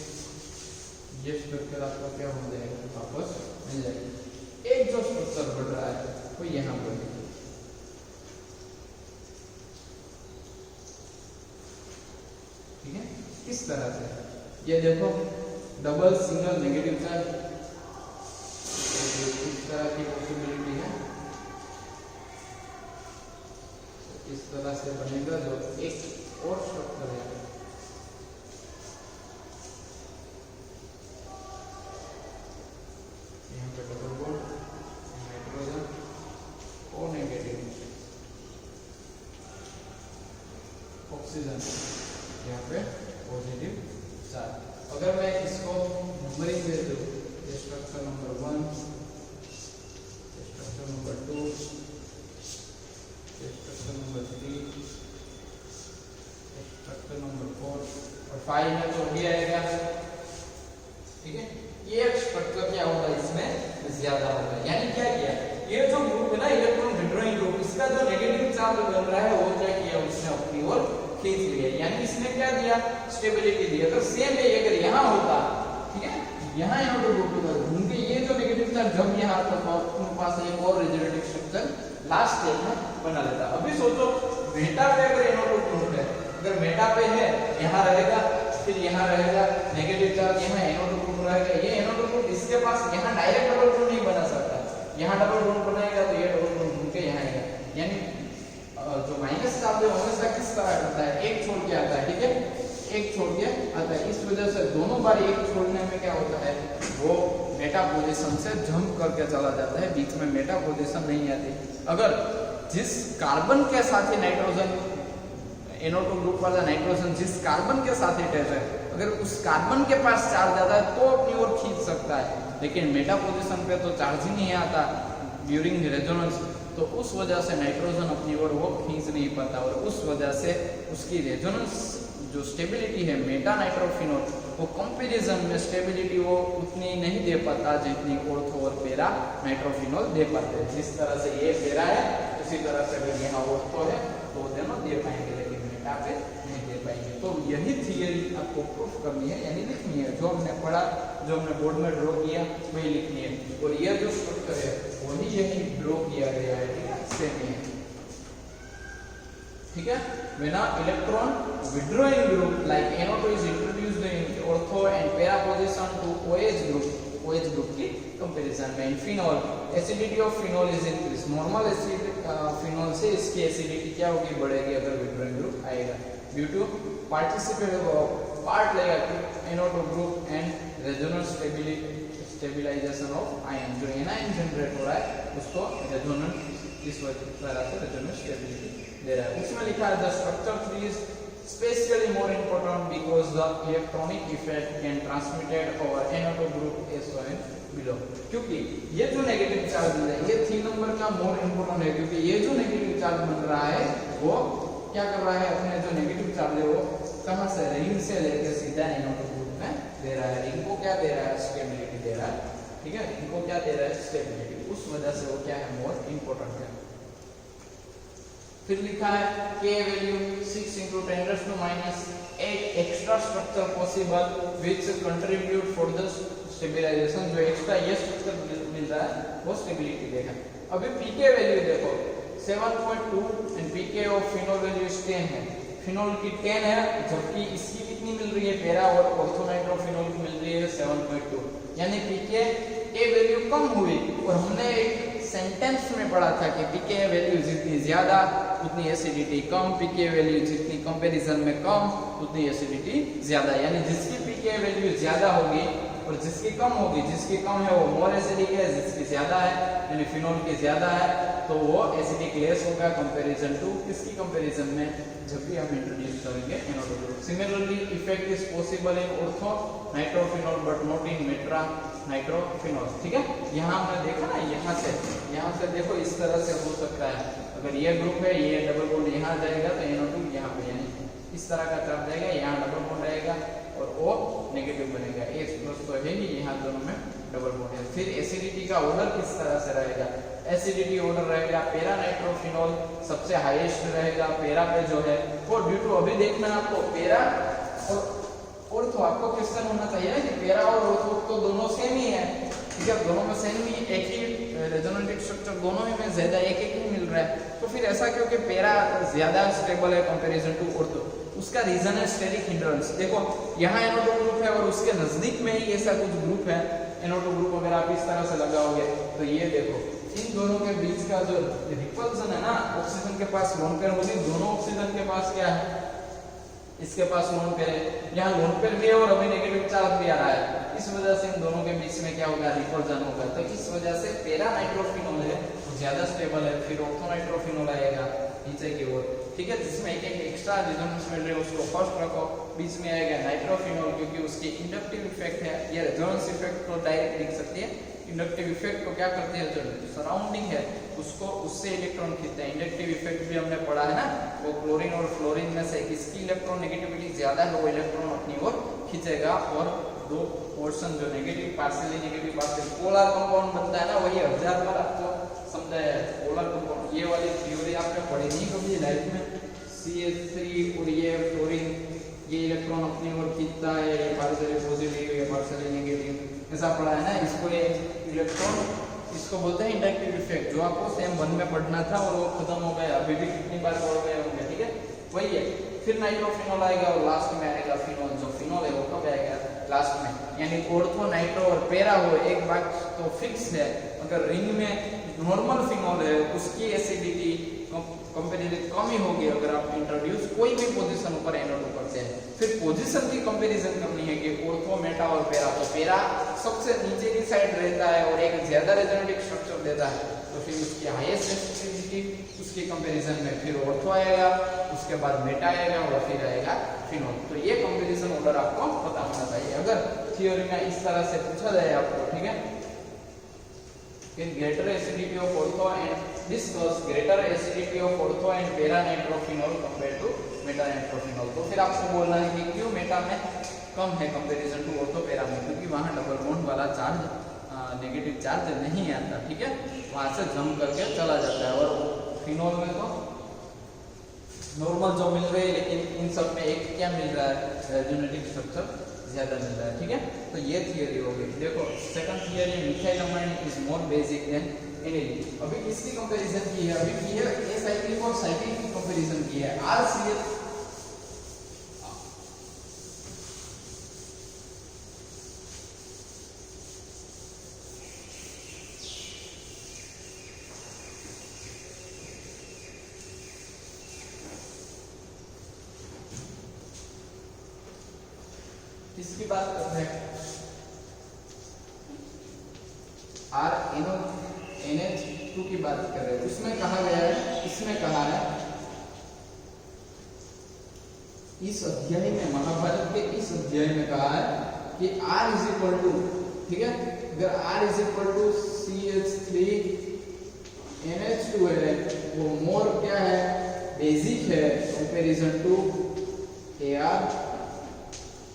ये स्ट्रक्चर आपका क्या हो जाएगा, वापस मिल जाएगा। एक जो स्ट्रक्चर बढ़ रहा है वो यहाँ पर, ठीक है। इस तरह से ये देखो डबल सिंगल नेगेटिव चार्ज, इस तरह की पॉसिबिलिटी है, इस तरह से बनेगा जो एक और स्ट्रक्चर है, यहाँ पे डबल बॉन्ड, नाइट्रोजन और नेगेटिव ऑक्सीजन, यहाँ पे पॉजिटिव चार्ज। अगर मैं इसको नंबरिंग दे दूं, ये structure number 1, structure number 2, structure number 3, structure number 4 और 5 में तो भी आएगा, ठीक है। ये एक स्ट्रक्चर क्या होगा, इसमें ज्यादा होगा, यानी क्या किया, ये जो ग्रुप है ना इलेक्ट्रॉन विड्रॉइंग ग्रुप, इसका जो नेगेटिव चार्ज बन रहा है वो क्या किया, उसने अपनी ओर खींच लिया, यानी इसने क्या दिया, स्टेबिलिटी दी। अगर सेम है अगर यहाँ होता, ठीक है, यहाँ इनोटो ग्रुप होता, उनके ये जो नेगेटिव चार्ज जब यहाँ आता तो उनके पास एक और रेजोनेटिव स्ट्रक्चर लास्ट स्टेज में बना लेता। अभी सोचो मेटा पे अगर इनोटो ग्रुप है, अगर मेटा पे है यहाँ रहेगा, फिर यहाँ रहेगा नेगेटिव चार्ज, यहाँ इनोटो ग्रुप रहेगा, ये इनोटो ग्रुप इसके पास यहाँ डायरेक्ट डबल बॉन्ड नहीं बना सकता, यहाँ डबल बॉन्ड बनाएगा तो ये डबल बॉन्ड घूम के यहाँ आएगा, यानी जो माइनस चार्ज है हमेशा किस तरह करता है, एक छोड़ के आता है, ठीक है, एक छोड़ के आता है। इस वजह से दोनों बार एक छोड़ने में क्या होता है, वो मेटा पोजीशन से जंप करके चला जाता है, बीच में मेटा पोजीशन नहीं आती। अगर जिस कार्बन के साथ नाइट्रोजन, NO2 ग्रुप वाला नाइट्रोजन जिस कार्बन के साथ अटैच है, अगर उस कार्बन के पास चार्ज आता है तो अपनी ओर खींच सकता है, लेकिन मेटा पोजीशन पे तो चार्ज ही नहीं आता ड्यूरिंग रेजोनेंस, तो उस वजह से नाइट्रोजन अपनी ओर वो खींच नहीं पाता, और उस वजह से उसकी रेजोनेंस जो स्टेबिलिटी है मेटा नाइट्रोफिनोल, वो कंपैरिजन में स्टेबिलिटी वो उतनी नहीं दे पाता जितनी ऑर्थो और पैरा नाइट्रोफिनोल दे पाते हैं। जिस तरह से ये पैरा है उसी तरह से अगर यहाँ ऑर्थो है तो दोनों दे पाएंगे, लेकिन मेटा पे नहीं दे पाएंगे। तो यही थियरी आपको प्रूफ करनी है, यानी लिखनी है, जो हमने पढ़ा, जो हमने बोर्ड में ड्रॉ किया वही लिखनी है, और ये जो स्ट्रक्चर है वही यही ड्रॉ किया गया है, ठीक है, सेम ही है, ठीक है। When an electron withdrawing group like NO2 is introduced in ortho and para position to OH group की कंपैरिजन में phenol, acidity of phenol is increase, normal acid phenol से इसकी एसिडिटी क्या होगी, बढ़ेगी अगर विड्रॉइंग ग्रुप आएगा, ड्यू टू पार्टिसिपेट पार्ट लेगा NO2 group and resonance stabilisation of ion, जो एनायन जनरेट हो रहा है उसको रेजोनेंस, इस तरह से रेजोनेंस स्टेबिलिटी दे रहा है। उसमें लिखा है the structure 3 is specially more important because the electronic effect can transmitted over NO2 group as shown below, क्योंकि ये जो नेगेटिव चार्ज है ये 3 नंबर का मोर इम्पोर्टेंट है, क्योंकि ये जो नेगेटिव चार्ज बन रहा है वो क्या कर रहा है, अपने जो नेगेटिव चार्ज है वो कहां से, रिंग से लेकर सीधा NO2 ग्रुप में दे रहा है, रिंग को क्या दे रहा है, स्टेबिलिटी दे रहा है, ठीक है, इनको क्या दे रहा है, स्टेबिलिटी, उस वजह से वो क्या है, मोर इम्पोर्टेंट है। फिर लिखा है K value 6 × 10⁻⁸ extra structure possible which contribute for the stabilisation, जो एक्स्ट्रा ये स्ट्रक्चर मिल रहा है वो स्टेबिलिटी देगा। अभी pK वैल्यू देखो 7.2 and pK of phenol value 10 है, फिनोल की 10 है, जबकि इसकी कितनी मिल रही है, पैरा और ऑर्थोनाइट्रोफिनोल की मिल रही है 7.2, यानी pK वैल्यू कम हुई। और हमने एक सेंटेंस में पढ़ा था कि pK वैल्यू जितनी ज्यादा उतनी एसिडिटी कम, pK वैल्यू जितनी कंपैरिजन में कम उतनी एसिडिटी ज्यादा, यानी जिसकी pK वैल्यू ज्यादा होगी और जिसकी कम होगी, जिसकी कम है वो मोर एसिडिक है, जिसकी ज्यादा है यानी फिनोल की ज्यादा है तो वो एसिडिक लेस होगा कंपैरिजन टू किसकी कंपैरिजन में, जब भी हम इंट्रोड्यूस करेंगे NO2 group. Similarly effect is possible in ortho nitrophenol but not in मेट्रा nitrophenol. ठीक है, यहाँ हमने देखा ना, यहाँ से देखो इस तरह से हो सकता है। अगर ये ग्रुप है, ये डबल बॉन्ड यहाँ जाएगा तो NO2 यहाँ पे, यानी इस तरह का चार्ज जाएगा, यहाँ डबल बॉन्ड आएगा और O नेगेटिव बनेगा। H+ तो है ही, यहाँ दोनों में डबल बॉन्ड है। फिर एसिडिटी का ऑर्डर किस तरह से रहेगा? एसिडिटी ऑर्डर रहेगा पैरा नाइट्रोफिनॉल सबसे हाईएस्ट रहेगा, पैरा पे जो है वो ड्यू टू, अभी देखना आपको पैरा और तो आपको क्वेश्चन होना चाहिए ना कि पैरा और ऑर्थो तो दोनों सेम ही है। ठीक है, दोनों में सेम ही एक ही रेजोनेंट स्ट्रक्चर, दोनों ही में ज्यादा एक ही मिल रहा है, तो फिर ऐसा क्यों कि पैरा ज्यादा स्टेबल है कंपैरिजन टू ऑर्थो? उसका रीजन है स्टेरिक हिंड्रेंस। देखो यहाँ NO2 ग्रुप है और उसके नजदीक में ही ऐसा कुछ ग्रुप है NO2 ग्रुप, अगर आप इस तरह से लगाओगे तो ये देखो इन दोनों के बीच का जो रिपल्सन है ना, ऑक्सीजन के पास लोन पेयर होगी, दोनों ऑक्सीजन के पास क्या है, इसके पास लोन पेयर है, यहाँ लोन पेयर भी है और अभी नेगेटिव चार्ज भी आ रहा है, इस वजह से इन दोनों के बीच में क्या होगा, रिपल्सन होगा। तो इस वजह से पैरा नाइट्रोफिनॉल है ज्यादा स्टेबल है, फिर ऑर्थो नाइट्रोफिनॉल आएगा नीचे की ओर। ठीक है, जिसमें एक एक्स्ट्रा रेजोनेंस मिल रही है उसको फर्स्ट रखो, बीच में आएगा नाइट्रोफिनॉल क्योंकि उसकी इंडक्टिव इफेक्ट है। ये रेजोनेंस इफेक्ट तो डायरेक्ट दिख सकती है, इंडक्टिव इफेक्ट को क्या करते हैं, जो सराउंडिंग है उसको उससे इलेक्ट्रॉन खींचते हैं। इंडक्टिव इफेक्ट भी हमने पढ़ा है ना, वो क्लोरीन और फ्लोरीन में से किसकी इलेक्ट्रॉन नेगेटिविटी ज्यादा है वो इलेक्ट्रॉन अपनी ओर खींचेगा, और दो पोर्शन जो negative partially negative partial polar compound बनता है ना, वही 1000 बार आपको समझाया है पोलर कंपाउंड। ये वाली थ्योरी आपने पढ़ी नहीं कभी लाइफ में, CH3 और ये फ्लोरीन, ये इलेक्ट्रॉन अपनी ओर खींचता है, ये पार्शियली पॉजिटिव ये पार्शियली नेगेटिव, ऐसा पढ़ा है ना। इसको ये इलेक्ट्रॉन, इसको बोलते हैं इंडक्टिव इफेक्ट, जो आपको सेम 1 में पढ़ना था और वो खत्म हो गया, अभी भी कितनी बार पढ़ गए होंगे। ठीक है, वही है। फिर नाइट्रोफिनॉल आएगा और लास्ट में आएगा फिनॉल। जो फिनॉल है वो कब आएगा, लास्ट में, यानी ऑर्थो नाइट्रो और पैरा हो, एक बात तो फिक्स है, अगर रिंग में नॉर्मल फिनॉल है उसकी एसिडिटी कंपैरिजन कम ही होगी अगर आप इंट्रोड्यूस कोई भी पोजीशन ऊपर NO2 करते हैं। फिर पोजीशन की कंपैरिजन करनी है कि ऑर्थो, मेटा और पैरा, तो पैरा सबसे नीचे की साइड रहता है और एक ज्यादा रेजोनेटिव स्ट्रक्चर देता है, तो फिर उसकी हाईएस्ट एसिडिटी उसके कंपैरिजन में फिर ऑर्थो आएगा, उसके बाद मेटा आएगा और फिर आएगा फिनॉल। तो ये कंपैरिजन ऑर्डर आपको पता होना चाहिए अगर थ्योरी में इस तरह से पूछा जाए आपको। ठीक है, in greater acidity of ortho and discuss greater acidity of ortho and para nitrophenol compared to meta nitrophenol। तो फिर आपको बोलना है कि क्यों मेटा में कम है कंपैरिजन टू ऑर्थो पैरा में, क्योंकि वहां डबल बॉन्ड वाला चार्ज नेगेटिव चार्ज नहीं आता। ठीक है, वहां से जम करके चला जाता है, और फिनॉल में तो नॉर्मल जो मिल रहे हैं, लेकिन इन सब में एक क्या मिल रहा है, रेजोनेटिव स्ट्रक्चर ज्यादा मिल रहा है। ठीक है, तो ये थियरी हो गई। देखो second theory, methylamine is more basic than aniline. अभी किसकी कंपैरिजन की है, अभी की है एसाइक्लिक और साइक्लिक की कंपैरिजन की है। RCH किसकी बात कर रहे हैं, NH2 की बात कर रहे हैं। उसमें कहा गया है, इसमें कहा है, इस अध्याय में, महाभारत के इस अध्याय में कहा है कि R इज इक्वल टू, ठीक है, अगर R is equal to CH3 NH2 है, वो मोर क्या है, बेसिक है कंपैरिजन टू AR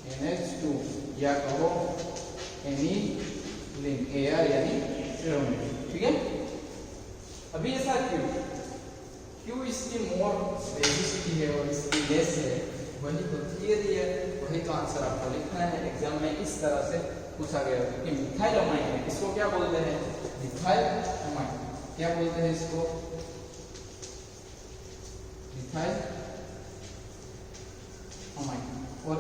NH2 या कहो एनिलीन, AR यानी एरोमेटिक। ठीक है, अभी ऐसा क्यों इसकी मोर बेसिसिटी है और इसकी लेस है, वही तो थियरी है, वही तो आंसर आपको लिखना है। एग्जाम में इस तरह से पूछा गया, क्योंकि मिथाइलमाइन है, इसको क्या बोलते हैं, मिथाइलमाइन, क्या बोलते हैं इसको, मिथाइलमाइन, और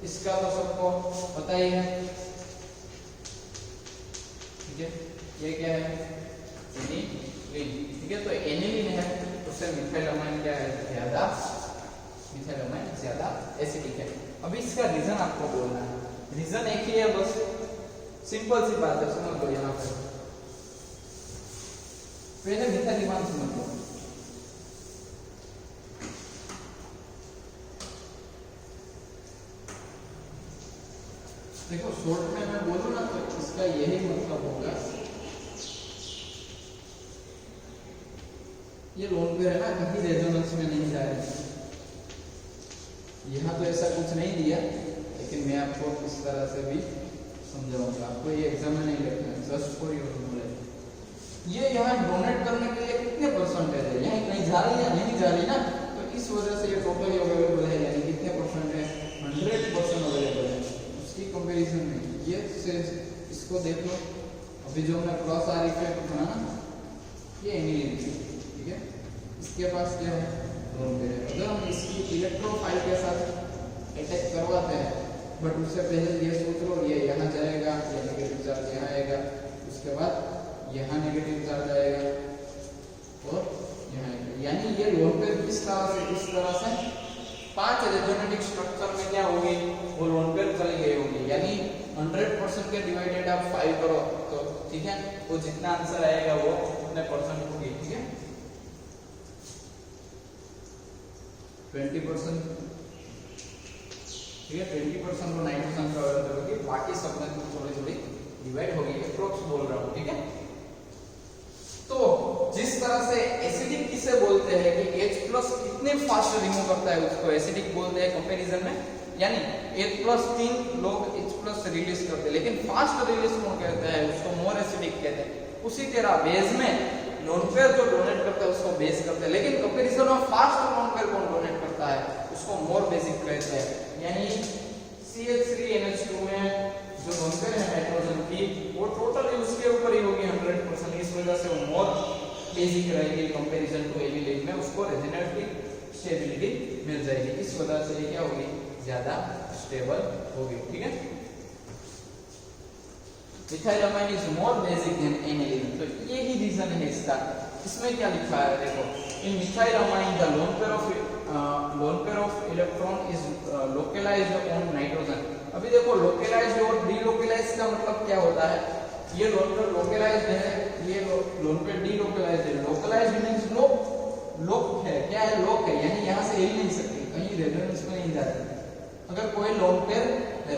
इसका तो सबको पता ही है। ठीक है, ये क्या है, एनिलीन। ठीक है, तो एनिलीन है, उससे मिथाइलमाइन क्या है, ज्यादा, मिथाइलमाइन ज्यादा एसिडिक है। अभी इसका रीजन आपको बोलना है, रीजन एक ही है, बस सिंपल सी बात है, समझ लो। यहाँ पर पहले मिथाइलमाइन समझ लो। देखो शॉर्ट में मैं बोलूँ ना तो इसका यही मतलब होगा, ये लोन पेयर है ना, कहीं रेजोनेंस में नहीं जा रही। यहाँ तो ऐसा कुछ नहीं दिया, लेकिन मैं आपको इस तरह से भी समझाऊंगा। आपको ये एग्जाम में नहीं लिखना है, जस्ट फॉर योर नॉलेज। ये यहाँ डोनेट करने के लिए कितने परसेंटेज है, यहाँ कहीं जा रही है नहीं जा रही ना, तो इस वजह से ये टोटली अवेलेबल है, यानी कितने परसेंट है, 100% अवेलेबल है। उसकी कंपेरिजन में ये से इसको देख लो, अभी जो हमने क्रॉस आर इफेक्ट था ना, ये एनिलिन, ठीक है, इसके पास क्या है, लोन पेयर है। अगर हम इसकी इलेक्ट्रोफाइल के साथ अटैक करवाते हैं, बट उससे पहले ये सोच लो, ये यहाँ जाएगा, ये नेगेटिव चार्ज यहाँ आएगा, उसके बाद यहाँ नेगेटिव चार्ज आएगा और यहाँ आएगा, यानी ये लोन पेयर इस तरह से 5 रेजोनेटिक स्ट्रक्चर में क्या होगी, वो लोन पेयर चली गई होगी। यानी 100% के डिवाइडेड आप 5 करो तो ठीक है, वो जितना आंसर आएगा वो उतने परसेंट होगी, ठीक है। 20%, ठीक है, 20% वो नाइट्रोजन का अवेलेबल होगी, बाकी सब में थोड़ी थोड़ी डिवाइड होगी, अप्रोक्स बोल रहा हूँ, ठीक है। तो जिस तरह से एसिडिक किसे बोलते हैं कि H+ कितने फास्ट रिमूव करता है, उसको एसिडिक बोलते हैं कंपैरिजन में, यानी H+ 3 लोग H+ रिलीज करते हैं, लेकिन फास्ट रिलीज कौन कहते हैं, उसको मोर एसिडिक कहते हैं। उसी तरह बेस में लोन पेयर जो डोनेट करता है उसको बेस करते हैं, लेकिन कंपैरिजन में फास्ट लोन पेयर कौन डोनेट करता है, उसको मोर बेसिक कहते हैं। यानी CH3NH2 में जो लोन पेयर है नाइट्रोजन की, वो टोटली उसके ऊपर ही होगी 100%, इस वजह से वो मोर बेसिक रहेगी कंपैरिजन टू एलिलेन में, उसको रेजोनेटिव स्टेबिलिटी मिल जाएगी, इस वजह से ये क्या होगी, ज्यादा स्टेबल होगी, ठीक है। Methylamine is more basic than aniline, तो ये ही रीजन है इसका। इसमें क्या लिखा है देखो, in methylamine the lone pair of electron is localised on nitrogen. अभी देखो लोकलाइज्ड और डीलोकलाइज्ड का मतलब क्या होता है, ये लोन पेयर लोकलाइज्ड है, ये लोन पेयर डीलोकलाइज्ड है। लोकलाइज्ड मींस लॉक है, क्या है, लॉक है, यानी यहाँ से हिल नहीं सकती, कहीं रेजोनेंस में नहीं जाती। अगर कोई लोन पेयर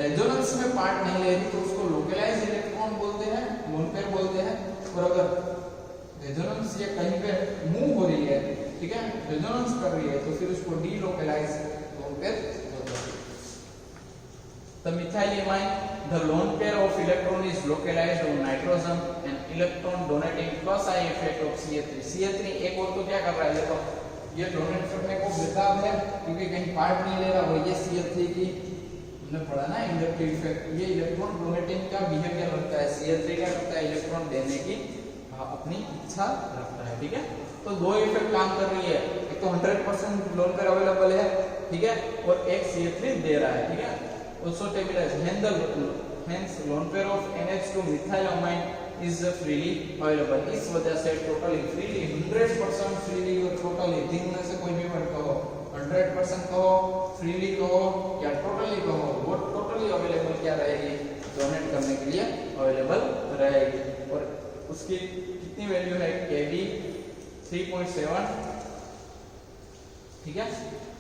रेजोनेंस में पार्ट नहीं ले रही तो उसको लोकलाइज्ड इलेक्ट्रॉन बोलते हैं, लोन पेयर बोलते हैं। और अगर रेजोनेंस ये कहीं पे मूव हो रही है, ठीक है, रेजोनेंस कर रही है, तो फिर उसको डीलोकलाइज्ड लोन पेयर बोलते हैं। The methylamine, the lone pair of electron is localized on nitrogen and electron donating plus I effect of CH3. CH3 एक और तो क्या कर रहा है, देखो ये डोनेट करने को बेताब है क्योंकि कहीं पार्ट नहीं ले रहा, वो ये CH3 की हमने पढ़ा ना इंडक्टिव इफेक्ट, ये इलेक्ट्रॉन डोनेटिंग का बिहेवियर रखता है, CH3 का रखता है इलेक्ट्रॉन देने की अपनी इच्छा रखता है, ठीक है। तो दो इफेक्ट काम कर रही है, एक तो 100% लोन पेयर अवेलेबल है, ठीक है, और एक CH3 दे रहा है, ठीक है। Also stabilized, hence lone pair of NH2 methylamine is freely available. इस वजह से टोटली फ्रीली 100% फ्रीली और टोटली, तीन में से कोई भी वर्ड कहो, 100% कहो, फ्रीली कहो या टोटली कहो, वो टोटली अवेलेबल क्या रहेगी, डोनेट करने के लिए अवेलेबल रहेगी। और उसकी कितनी वैल्यू है, Kb 3.7, ठीक है,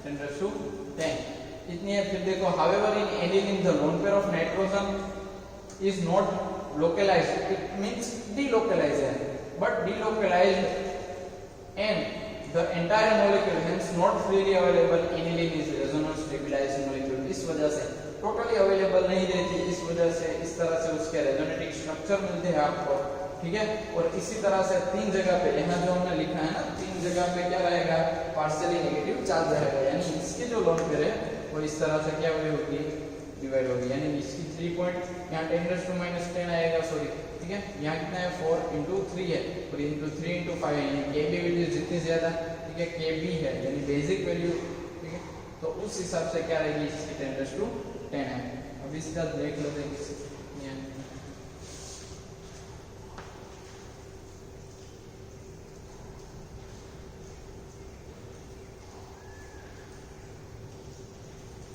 10⁻10 इतनी है। फिर देखो however in aniline the lone pair of nitrogen is not localised, it means delocalised है, but delocalised and the entire molecule hence not freely available, aniline is resonance stabilised molecule, इस वजह से टोटली अवेलेबल नहीं रहती, इस वजह से इस तरह से उसके रेजोनेटिक स्ट्रक्चर मिलते हैं आपको, ठीक है। और इसी तरह से तीन जगह पे, यहाँ जो हमने लिखा है ना, तीन जगह पे क्या रहेगा, पार्शियली नेगेटिव चार्ज रहेगा, यानी इसकी जो लोन पेयर है वो इस तरह से क्या हुई होगी, डिवाइड होगी, यानी इसकी 3 पॉइंट यहाँ 10⁻10 आएगा, सॉरी, ठीक है, यहाँ कितना है 4 × 3 है, और इंटू 3 × 5 है, यानी Kb वैल्यू जितनी ज्यादा, ठीक है, Kb है यानी बेसिक वैल्यू, ठीक है, तो उस हिसाब से क्या रहेगी, इसकी 10⁻10 है। अब इसका देख लेते हैं,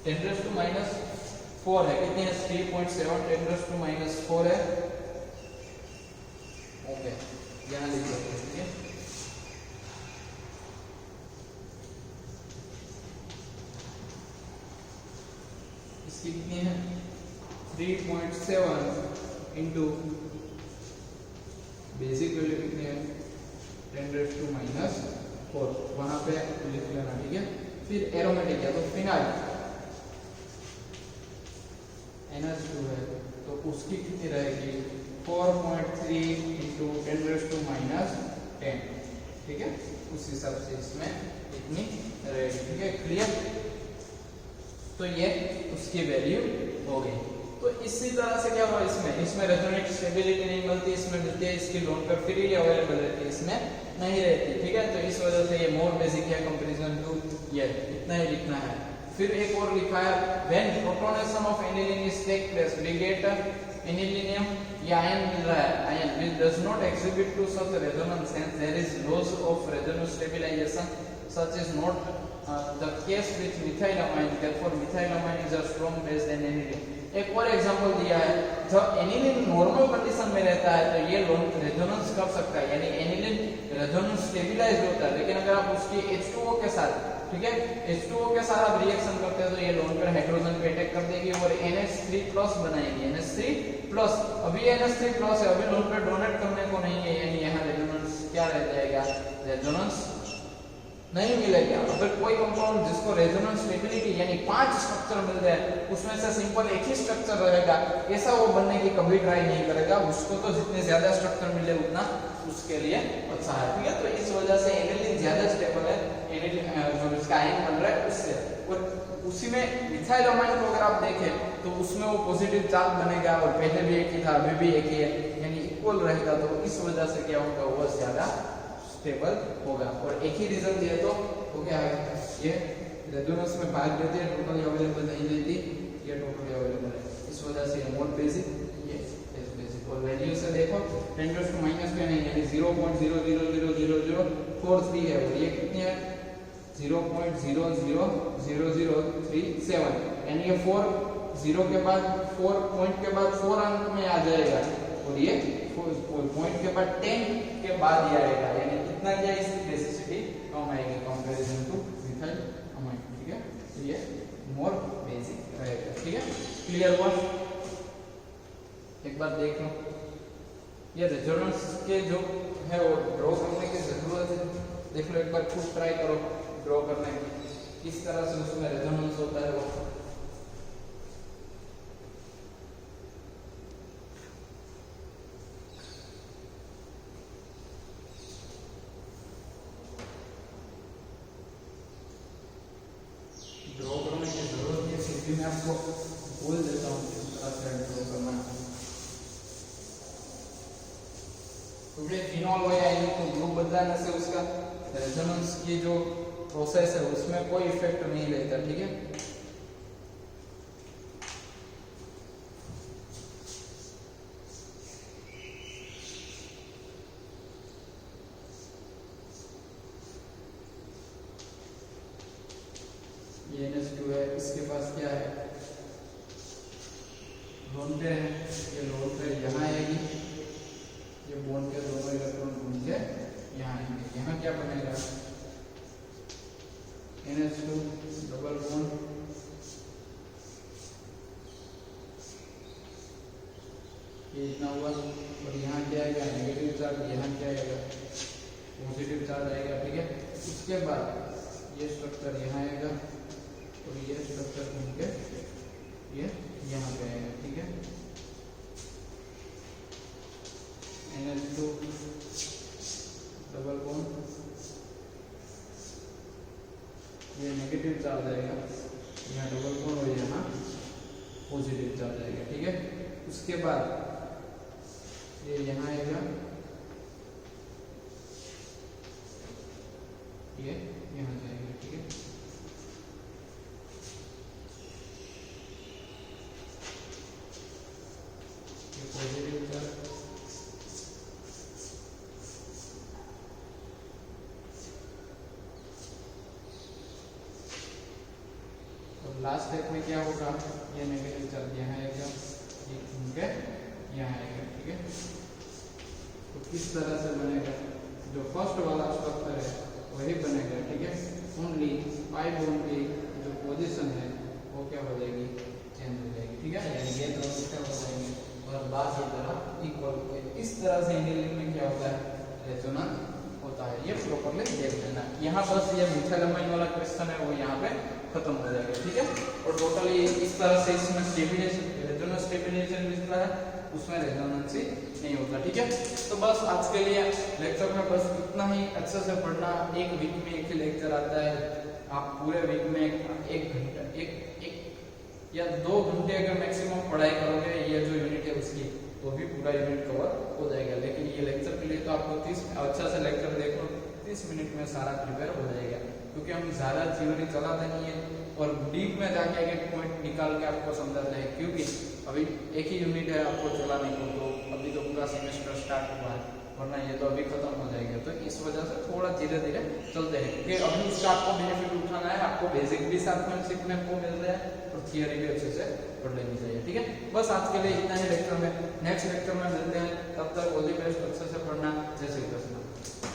(10⁻4 है, कितनी है 3.7, 10⁻4 है, ओके, यहाँ लिख लो, ठीक है। इसकी कितनी है 3.7 इंटू बेसिक वैल्यू कितनी है 10⁻⁻⁴, वहां पे लिख लेना, ठीक है। फिर एरोमेटिक है तो फिनाइल NH2 है तो उसकी कितनी रहेगी 4.3 इंटू 10⁻⁻10, ठीक है। उस हिसाब से इसमें इतनी रहेगी, ठीक है। क्लियर? तो ये उसकी वैल्यू हो गई। तो इसी तरह से क्या हुआ इसमें रेजोनेंट स्टेबिलिटी नहीं मिलती, इसमें मिलती है इसकी लोन पर फ्रीली अवेलेबल रहती है, इसमें नहीं रहती, ठीक है। तो इस वजह से ये मोर बेसिक है कंपैरिजन टू ये, इतना ही लिखना है। फिर एक और लिखा है when protonation of aniline is take place, we get anilinium, ये आयन मिल रहा है, ion which does not exhibit to such resonance, hence there is loss of resonance stabilization, such is not the case with methylamine, therefore methylamine is a strong base than aniline। एक और example दिया है, जब aniline normal condition में रहता है तो ये रेजोनेंस कर सकता है, यानी एनिलीन रेजोनेंस स्टेबलाइज होता है, लेकिन अगर आप उसकी H2O के साथ, ठीक है, H2O के साथ आप रिएक्शन करते हैं तो ये लोन पर हाइड्रोजन पे अटैक कर देगी और NH3+ बनाएगी, NH3+। अभी NH3+ है, अभी लोन पर डोनेट करने को नहीं है, यानी यहाँ रेजोनेंस क्या रह जाएगा, रेजोनेंस नहीं मिलेगा। अगर कोई कंपाउंड जिसको रेजोनेंस स्टेबिलिटी यानी 5 स्ट्रक्चर मिल जाए, उसमें से सिंपल एक ही स्ट्रक्चर रहेगा, ऐसा वो बनने की कभी ट्राई नहीं करेगा, उसको तो जितने ज्यादा स्ट्रक्चर मिले उतना उसके लिए अच्छा है, ठीक है। तो इस वजह से एनिलीन ज्यादा स्टेबल है, एनिलीन जो इसका आयन बन रहा है उससे। और उसी में मिथाइलामाइन को अगर आप देखें तो उसमें वो पॉजिटिव चार्ज बनेगा और पहले भी एक ही था, अभी भी एक ही है, यानी इक्वल रहेगा, तो इस वजह से क्या होगा, वो ज्यादा स्टेबल होगा। और एक ही रीजन दिए तो वो क्या है, ये रेजोनेंस में भाग देती है, टोटली अवेलेबल नहीं रहती, ये टोटली अवेलेबल है, इस वजह से ये मोर बेसिक, ये लेस बेसिक। और वैल्यू से देखो 10⁻⁻10 है, यानी 0.000043 है, और ये कितनी है 0.000037, यानी ये 4 0 के बाद 4 पॉइंट के बाद 4 अंक में आ जाएगा, और ये पॉइंट के बाद 10 के बाद ही आएगा, यानी कितना क्या इसकी बेसिसिटी कम आएगी कंपैरिजन टू मिथाइलामाइन, ठीक है। तो ये मोर बेसिक रहेगा, ठीक है। क्लियर हुआ? एक बार देख लो, ये रेजोनेंस के जो है वो ड्रॉ करने की जरूरत है, देख लो एक बार खुद ट्राई करो ड्रॉ करने की, किस तरह से उसमें रेजोनेंस होता है वो। मैं आपको बोल देता हूँ किस तरह से ड्रॉ करना है। तो ये फिनॉल हो या तो ग्रुप बदलाने से उसका रेजोनेंस की जो प्रोसेस है उसमें कोई इफेक्ट नहीं रहता, ठीक है। ये NH2 है, इसके पास क्या है, लोन पे है, ये लोन पे यहाँ आएगी, ये बॉन्ड के दोनों इलेक्ट्रॉन घूम के यहाँ आएंगे, यहाँ क्या बनेगा NH2 डबल बॉन्ड, ये इतना हुआ, और यहाँ क्या आएगा नेगेटिव चार्ज, यहाँ क्या आएगा पॉजिटिव चार्ज आएगा, ठीक है। उसके बाद ये स्ट्रक्चर यहाँ आएगा और ये स्ट्रक्चर घूम के ये यहाँ पे आएगा, ठीक है। NH2 डबल बॉन्ड, ये नेगेटिव चार्ज आएगा, यहाँ डबल बॉन्ड और यहाँ पॉजिटिव चार्ज आएगा, ठीक है। उसके बाद ये यहाँ आएगा, ये यहाँ जाएगा, ठीक है। पॉजिटिव चार्ज, और लास्ट स्टेप में क्या होगा, ये नेगेटिव चार्ज यहाँ आएगा, ये घूम के यहाँ आएगा, ठीक है। तो किस तरह से बनेगा, जो फर्स्ट वाला स्ट्रक्चर है वही बनेगा, ठीक है। ओनली पाई बॉन्ड की जो पोजीशन है वो क्या हो जाएगी, चेंज हो जाएगी, ठीक है, यानी ये दोनों क्या हो जाएंगे, बाह्य तरफ इक्वल होते हैं। इस तरह से एंगल में क्या होता है, रेजोनेंस होता है। ये प्रॉपर्ली देख लेना। यहाँ बस ये मिथाइलमाइन वाला क्वेश्चन है वो यहाँ पे खत्म हो जाएगा, ठीक है। और टोटली इस तरह से इसमें स्टेबिलाईजेशन, रेजोनेंस स्टेबिलाईजेशन मिलता है, उसमें रेजोनेंस ही नहीं होता, ठीक है। तो बस आज के लिए लेक्चर में बस इतना ही। अच्छे से पढ़ना, एक वीक में एक ही लेक्चर आता है। आप पूरे वीक में एक घंटा एक या 2 घंटे अगर मैक्सिमम पढ़ाई करोगे, ये जो यूनिट है उसकी, तो भी पूरा यूनिट कवर हो जाएगा। लेकिन ये लेक्चर के लिए तो आपको 30 अच्छा से लेक्चर देखो, 30 मिनट में सारा प्रिपेयर हो जाएगा, क्योंकि हम ज़्यादा थ्योरी चलाते नहीं है और डीप में जाके एक पॉइंट निकाल के आपको समझाते हैं। क्योंकि अभी एक ही यूनिट है आपको चलाने को, तो अभी तो पूरा सेमेस्टर स्टार्ट हुआ है, वरना ये तो अभी खत्म हो जाएगा। तो इस वजह से थोड़ा धीरे धीरे चलते हैं, क्योंकि अभी इसका आपको बेनिफिट उठाना है। आपको बेसिक भी साथ में सीखने को मिल रहा है और थियरी भी अच्छे से पढ़ लेनी चाहिए, ठीक है। बस आज के लिए इतना ही लेक्चर में। नेक्स्ट लेक्चर में मिलते हैं, तब तक ऑल द बेस्ट, अच्छे से पढ़ना। जय श्री कृष्ण।